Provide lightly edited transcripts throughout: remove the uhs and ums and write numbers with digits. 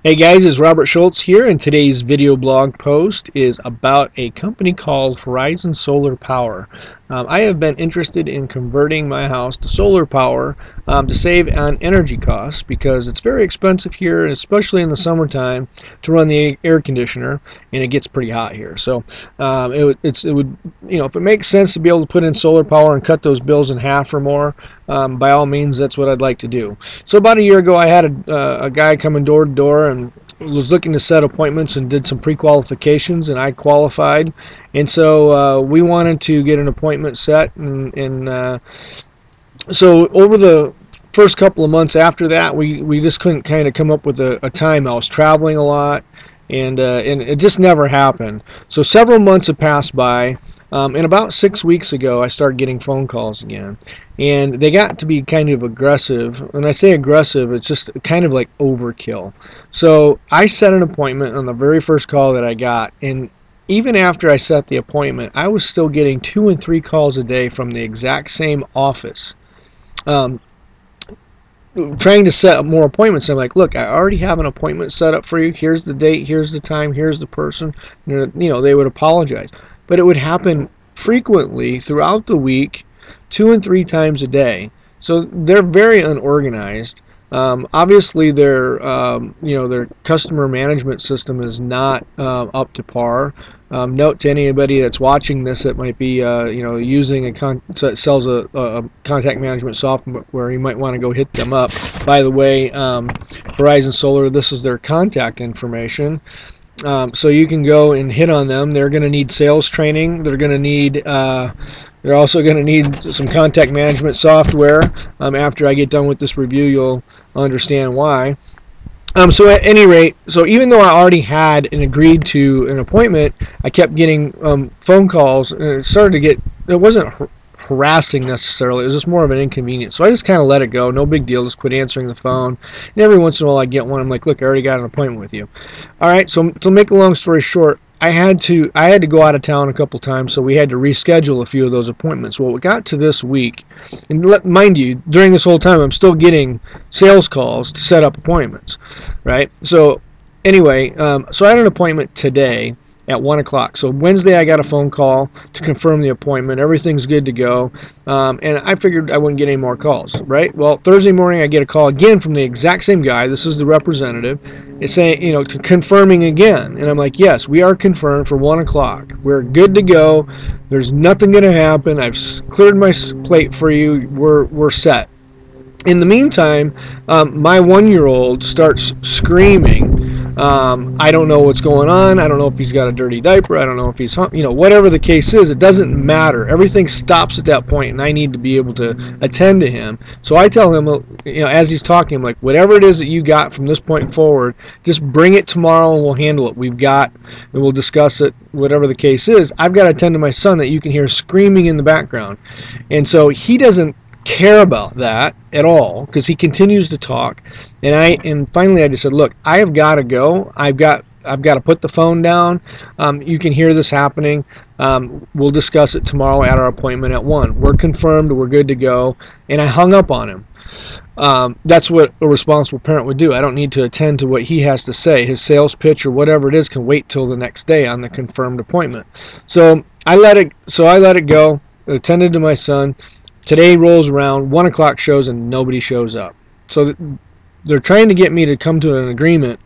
Hey guys, it's Robert Schultz here, and today's video blog post is about a company called Horizon Solar Power. I have been interested in converting my house to solar power to save on energy costs because it's very expensive here, especially in the summertime, to run the air conditioner, and it gets pretty hot here. So it would, if it makes sense to be able to put in solar power and cut those bills in half or more, by all means, that's what I'd like to do. So about a year ago, I had a guy coming door to door and was looking to set appointments and did some pre-qualifications, and I qualified, and so we wanted to get an appointment set, and so over the first couple of months after that, we just couldn't kind of come up with a time. I was traveling a lot, and it just never happened. So several months have passed by. And about 6 weeks ago, I started getting phone calls again, and they got to be kind of aggressive. When I say aggressive, it's just kind of like overkill. So I set an appointment on the very first call that I got, and even after I set the appointment, I was still getting 2 and 3 calls a day from the exact same office, trying to set up more appointments. I'm like, look, I already have an appointment set up for you. Here's the date, here's the time, here's the person. They would apologize. But it would happen frequently throughout the week, 2 and 3 times a day. So they're very unorganized. Obviously, their customer management system is not up to par. Note to anybody that's watching this that might be using sells a contact management software, you might want to go hit them up. By the way, Horizon Solar, this is their contact information. So you can go and hit on them. They're going to need sales training. They're going to need. They're also going to need some contact management software. After I get done with this review, you'll understand why. So at any rate, so even though I already had and agreed to an appointment, I kept getting phone calls, and it started to get. It wasn't harassing necessarily. It was just more of an inconvenience. So I just kind of let it go. No big deal. Just quit answering the phone. And every once in a while I get one. I'm like, look, I already got an appointment with you. All right. So to make a long story short, I had to go out of town a couple times, so we had to reschedule a few of those appointments. Well, we got to this week, and mind you, during this whole time, I'm still getting sales calls to set up appointments, right? So anyway, so I had an appointment today at 1 o'clock. So Wednesday I got a phone call to confirm the appointment. Everything's good to go. And I figured I wouldn't get any more calls, right? Well, Thursday morning I get a call again from the exact same guy. This is the representative. It's saying, confirming again. And I'm like, yes, we are confirmed for 1 o'clock. We're good to go. There's nothing going to happen. I've cleared my plate for you. We're set. In the meantime, my 1-year-old starts screaming. I don't know what's going on. I don't know if he's got a dirty diaper. I don't know if he's, whatever the case is, it doesn't matter. Everything stops at that point, and I need to be able to attend to him. So I tell him, as he's talking, I'm like, whatever it is that you got from this point forward, just bring it tomorrow and we'll handle it. And we'll discuss it, whatever the case is. I've got to attend to my son that you can hear screaming in the background. And so he doesn't care about that at all because he continues to talk, and finally I just said, look, I have got to go. I've got to put the phone down. You can hear this happening. We'll discuss it tomorrow at our appointment at 1. We're confirmed. We're good to go. And I hung up on him. That's what a responsible parent would do. I don't need to attend to what he has to say. His sales pitch or whatever it is can wait till the next day on the confirmed appointment. So I let it go. Attended to my son. Today rolls around, 1 o'clock shows, and nobody shows up. So they're trying to get me to come to an agreement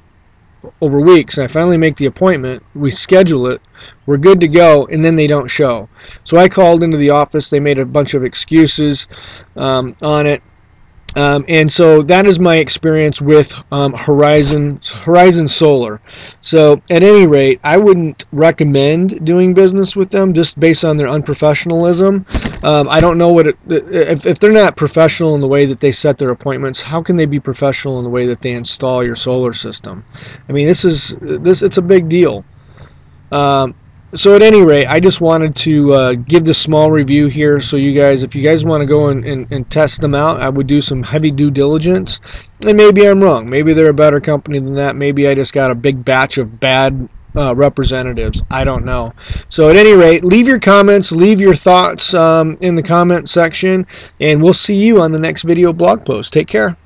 over weeks, and I finally make the appointment. We schedule it. We're good to go, and then they don't show. So I called into the office. They made a bunch of excuses on it. And so that is my experience with Horizon Solar. So at any rate, I wouldn't recommend doing business with them just based on their unprofessionalism. I don't know if they're not professional in the way that they set their appointments, how can they be professional in the way that they install your solar system? I mean, it's a big deal. So at any rate, I just wanted to give this small review here so you guys, if you guys want to go and test them out, I would do some heavy due diligence. And maybe I'm wrong. Maybe they're a better company than that. Maybe I just got a big batch of bad representatives. I don't know. So at any rate, leave your comments, leave your thoughts in the comment section, and we'll see you on the next video blog post. Take care.